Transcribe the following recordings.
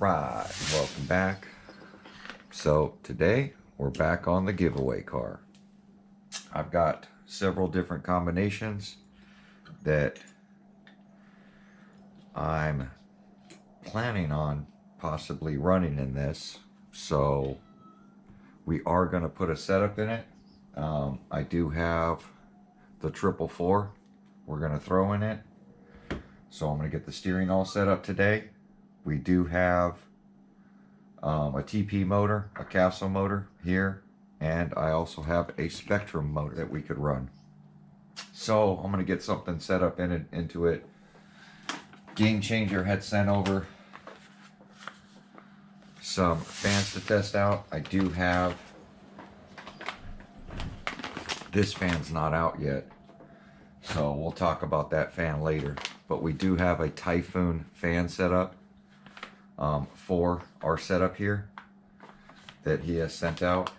Right, welcome back. So today we're back on the giveaway car. I've got several different combinations that I'm planning on possibly running in this. So we are going to put a setup in it. I do have the 444 we're going to throw in it. So I'm going to get the steering all set up today. We do have a TP motor, a capsule motor here, and I also have a Spectrum motor that we could run. So I'm going to get something set up into it. Game Changer had sent over some fans to test out. I do have, this fan's not out yet, so we'll talk about that fan later. But we do have a Typhoon fan set up for our setup here that he has sent out,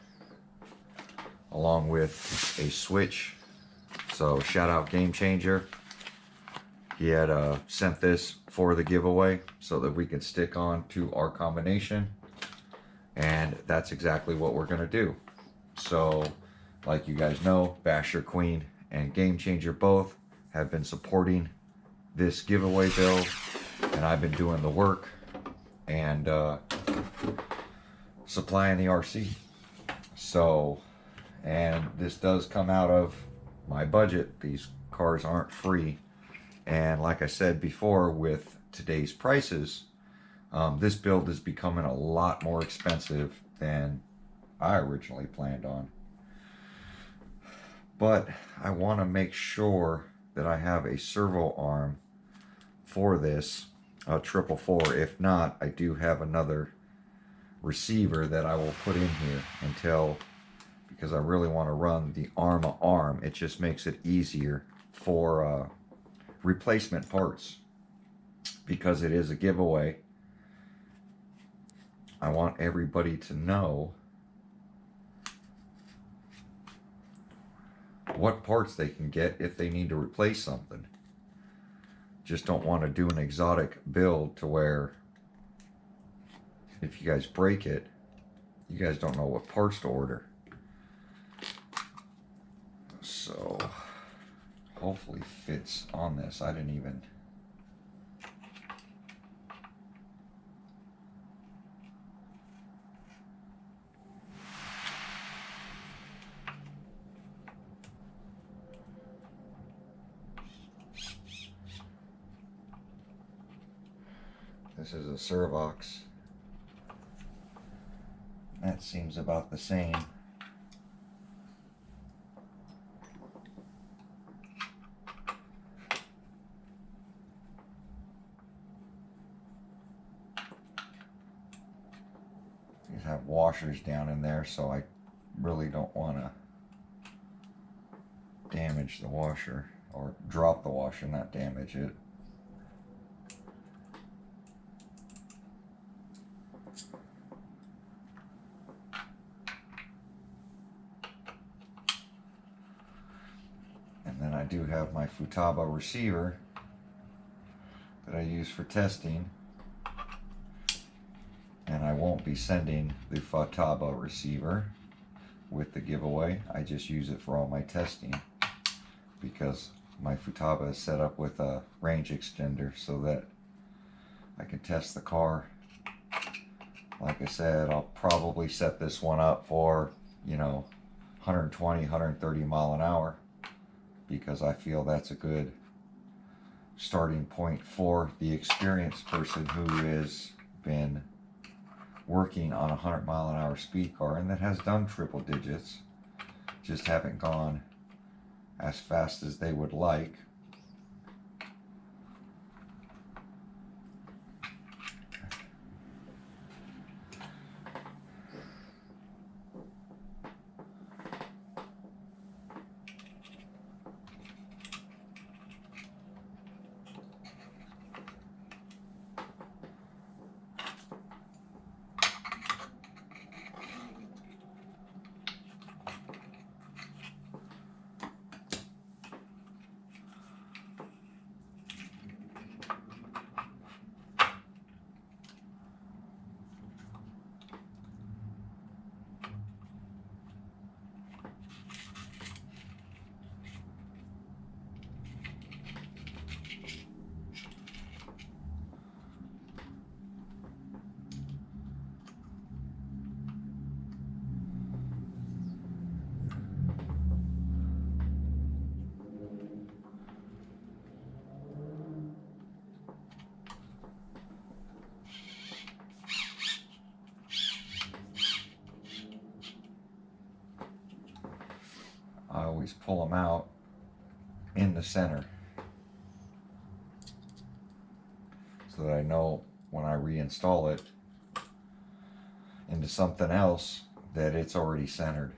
along with a switch. So shout out Game Changer. He had sent this for the giveaway so that we could stick on to our combination, and that's exactly what we're gonna do. So like you guys know, Basher Queen and Game Changer both have been supporting this giveaway build, and I've been doing the work and supplying the RC. So, and this does come out of my budget. These cars aren't free, and like I said before, with today's prices, this build is becoming a lot more expensive than I originally planned on. But I want to make sure that I have a servo arm for this 444. If not, I do have another receiver that I will put in here until, because I really want to run the Arrma arm. It just makes it easier for replacement parts, because it is a giveaway. I want everybody to know what parts they can get if they need to replace something. Just don't want to do an exotic build to where if you guys break it, you guys don't know what parts to order. So hopefully fits on this. I didn't even, this is a Servox. That seems about the same. These have washers down in there, so I really don't want to damage the washer, or drop the washer, not damage it. And then I do have my Futaba receiver that I use for testing, and I won't be sending the Futaba receiver with the giveaway. I just use it for all my testing, because my Futaba is set up with a range extender so that I can test the car. Like I said, I'll probably set this one up for, 120, 130 mile an hour, because I feel that's a good starting point for the experienced person who has been working on a 100 mile an hour speed car and that has done triple digits, just haven't gone as fast as they would like. I always pull them out in the center so that I know when I reinstall it into something else that it's already centered.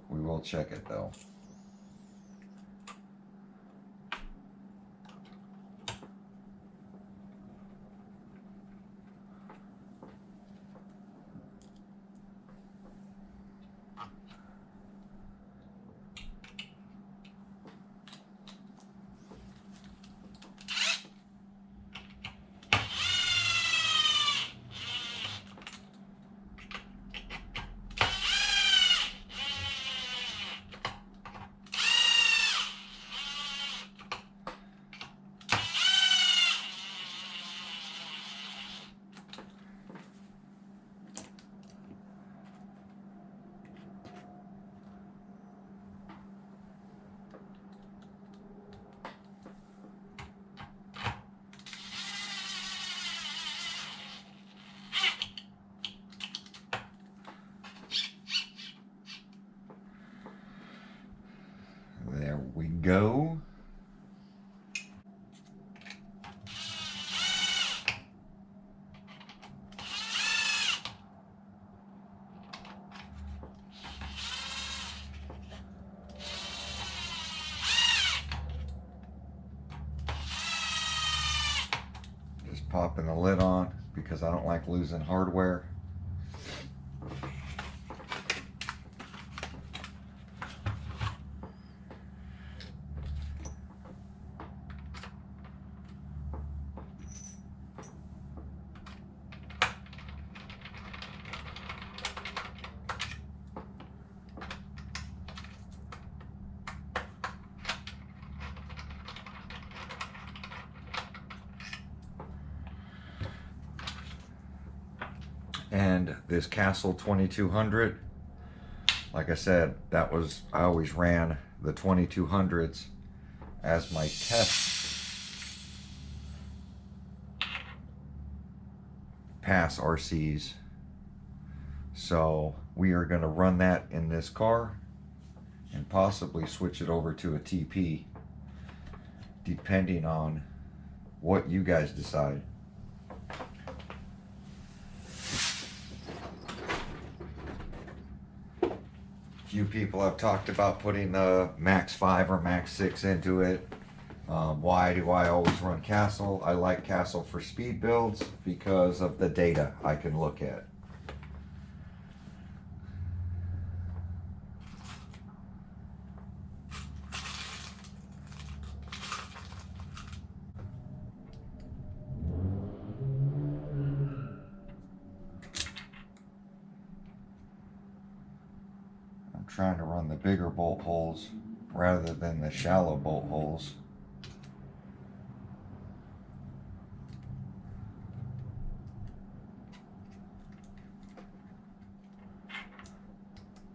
We will check it though. There we go. Just popping the lid on because I don't like losing hardware. And this Castle 2200, like I said, that was, I always ran the 2200s as my test pass RCs. So we are going to run that in this car and possibly switch it over to a TP depending on what you guys decide. Few people have talked about putting the Max 5 or Max 6 into it. Why do I always run Castle? I like Castle for speed builds because of the data I can look at. Trying to run the bigger bolt holes rather than the shallow bolt holes.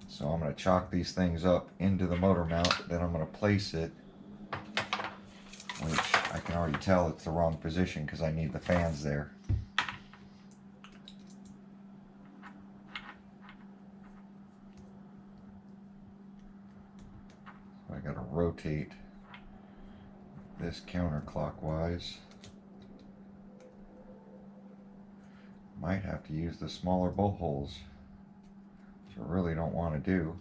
So I'm going to chalk these things up into the motor mount, then I'm going to place it, which I can already tell it's the wrong position because I need the fans there. I got to rotate this counterclockwise. Might have to use the smaller bolt holes, which I really don't want to do.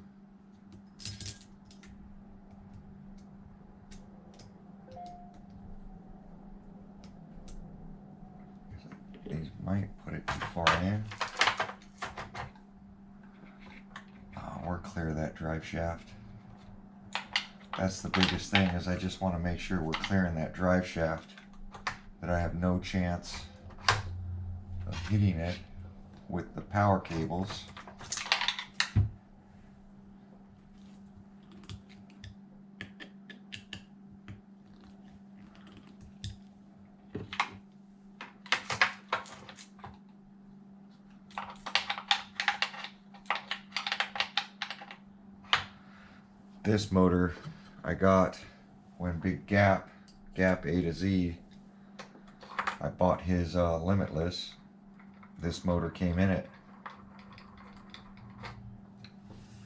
These might put it too far in. Oh, we're clear of that drive shaft. That's the biggest thing, is I just want to make sure we're clearing that drive shaft, that I have no chance of hitting it with the power cables. This motor I got when Big Gap A to Z, I bought his Limitless. This motor came in it.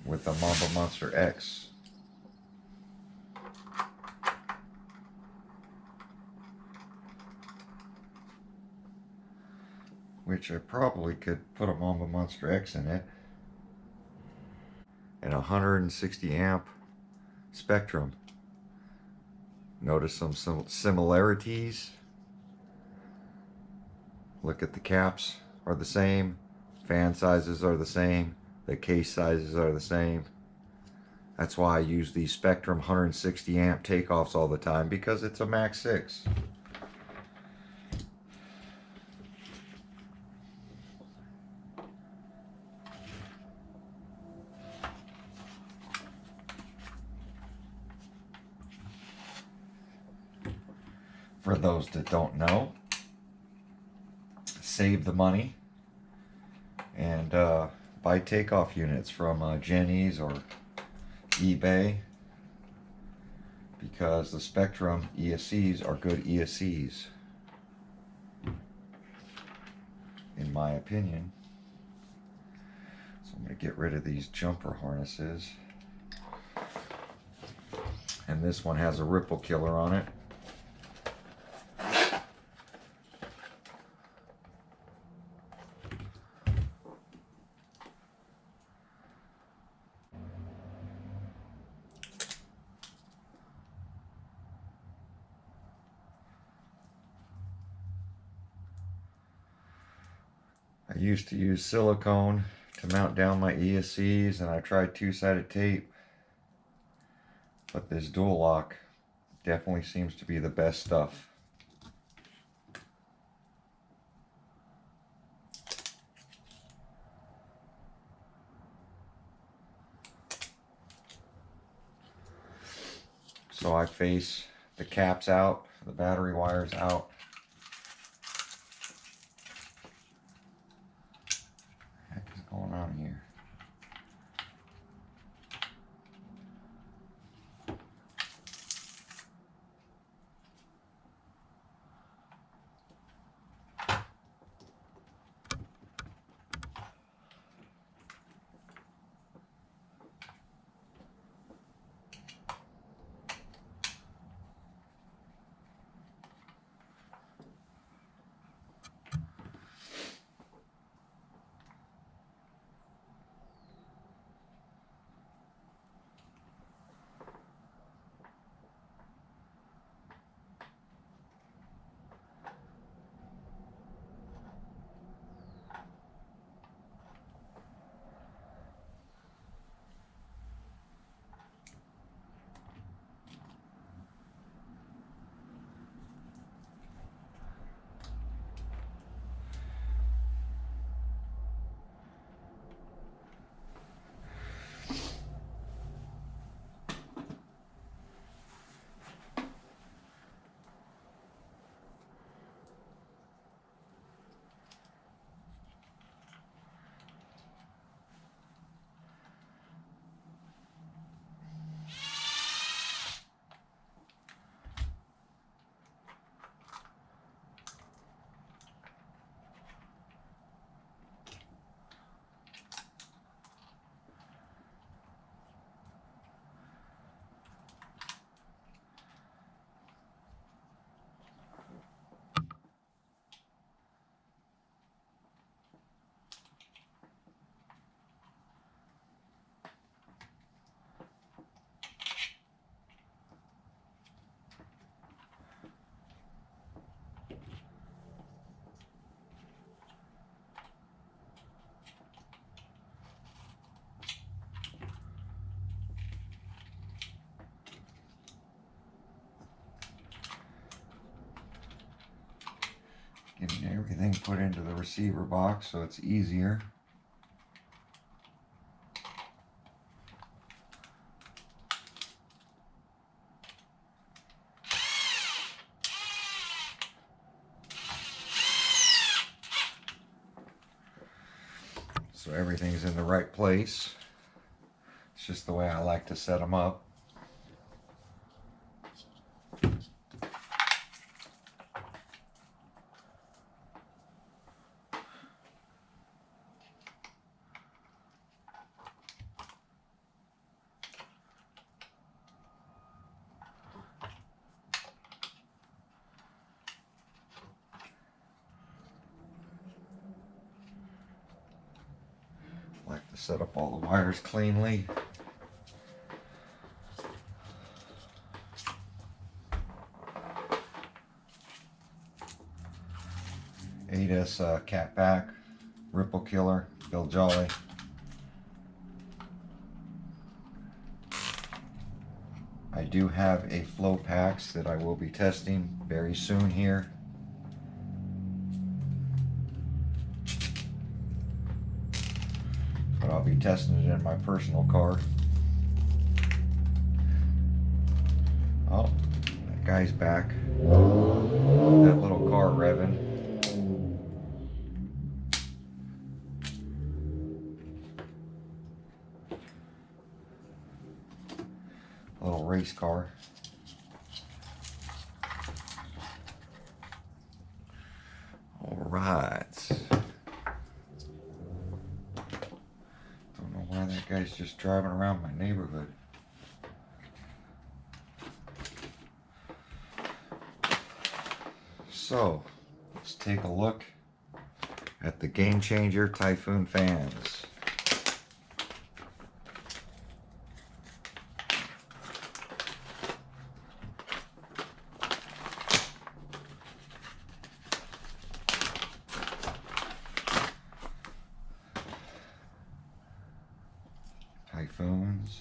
with the Mamba Monster X. Which I probably could put a Mamba Monster X in it. And 160 amp Spectrum. Notice some similarities. Look at the caps are the same. Fan sizes are the same. The case sizes are the same. That's why I use these Spectrum 160 amp takeoffs all the time, because it's a Max 6. For those that don't know, save the money and buy takeoff units from Jenny's or eBay, because the Spectrum ESCs are good ESCs, in my opinion. So I'm going to get rid of these jumper harnesses. And this one has a ripple killer on it. I used to use silicone to mount down my ESCs, and I tried two-sided tape, but this dual lock definitely seems to be the best stuff. So I face the caps out, the battery wires out. What the heck is going on here? Getting everything put into the receiver box so it's easier. So everything's in the right place. It's just the way I like to set them up. to set up all the wires cleanly. ESC cat back, ripple killer, Bill Jolly. I do have a flow packs that I will be testing very soon here. But I'll be testing it in my personal car. Oh, that guy's back. That little car revving. Little race car. All right. Don't know why that guy's just driving around my neighborhood. So, let's take a look at the Game Changer Typhoon fans. Typhoons.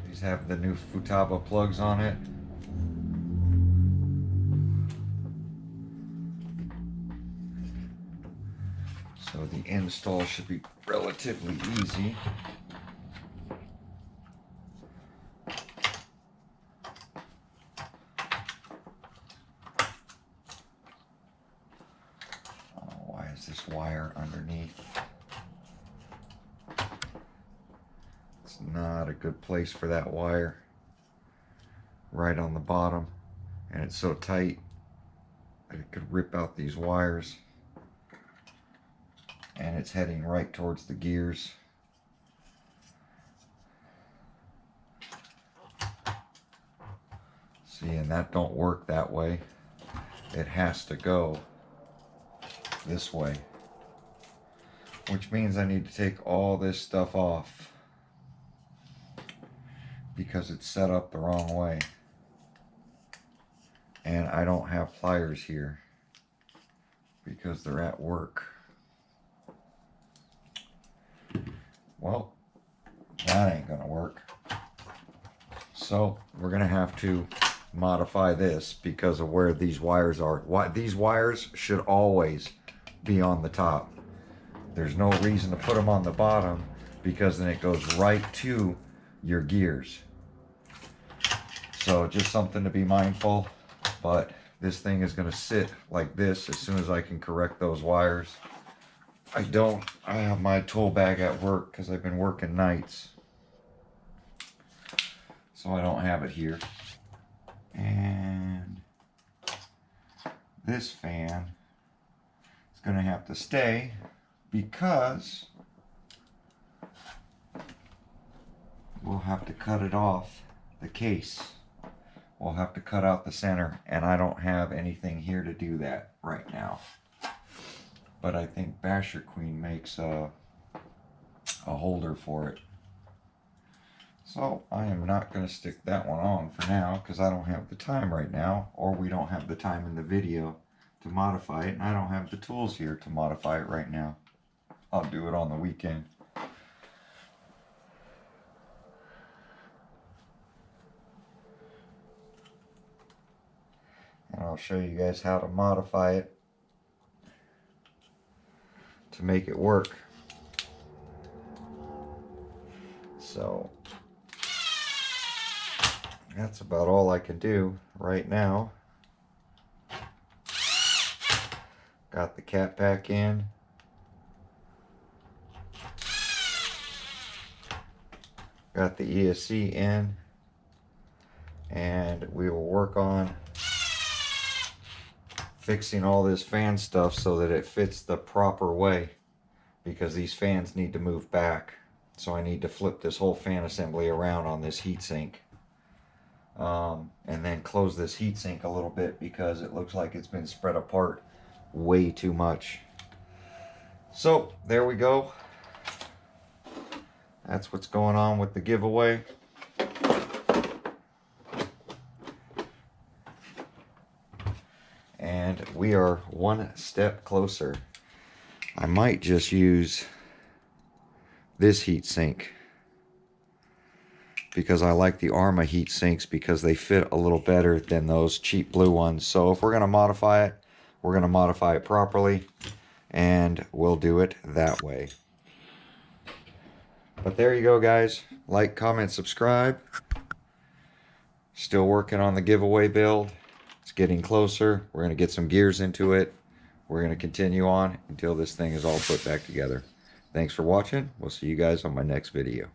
These have the new Futaba plugs on it. So the install should be relatively easy. This wire underneath. It's not a good place for that wire. Right on the bottom, and it's so tight that it could rip out these wires, and it's heading right towards the gears. See, and that don't work that way. It has to go this way, which means I need to take all this stuff off because it's set up the wrong way, and I don't have pliers here because they're at work. Well, that ain't gonna work, so we're gonna have to modify this because of where these wires are. These wires should always be on the top. There's no reason to put them on the bottom because then it goes right to your gears. So just something to be mindful, but this thing is going to sit like this as soon as I can correct those wires. I have my tool bag at work because I've been working nights, so I don't have it here. And this fan is going to have to stay because we'll have to cut it off the case. We'll have to cut out the center, and I don't have anything here to do that right now. But I think Basher Queen makes a holder for it. So I am not going to stick that one on for now because I don't have the time right now, or we don't have the time in the video to modify it, and I don't have the tools here to modify it right now. I'll do it on the weekend. And I'll show you guys how to modify it to make it work. So that's about all I can do right now. Got the cat back in. Got the ESC in. And we will work on fixing all this fan stuff so that it fits the proper way, because these fans need to move back. So I need to flip this whole fan assembly around on this heatsink. and then close this heatsink a little bit because it looks like it's been spread apart way too much. So there we go. That's what's going on with the giveaway. And we are one step closer. I might just use this heatsink because I like the Arrma heat sinks because they fit a little better than those cheap blue ones. So if we're going to modify it, we're going to modify it properly, and we'll do it that way. But there you go, guys. Like, comment, subscribe. Still working on the giveaway build. It's getting closer. We're going to get some gears into it. We're going to continue on until this thing is all put back together. Thanks for watching. We'll see you guys on my next video.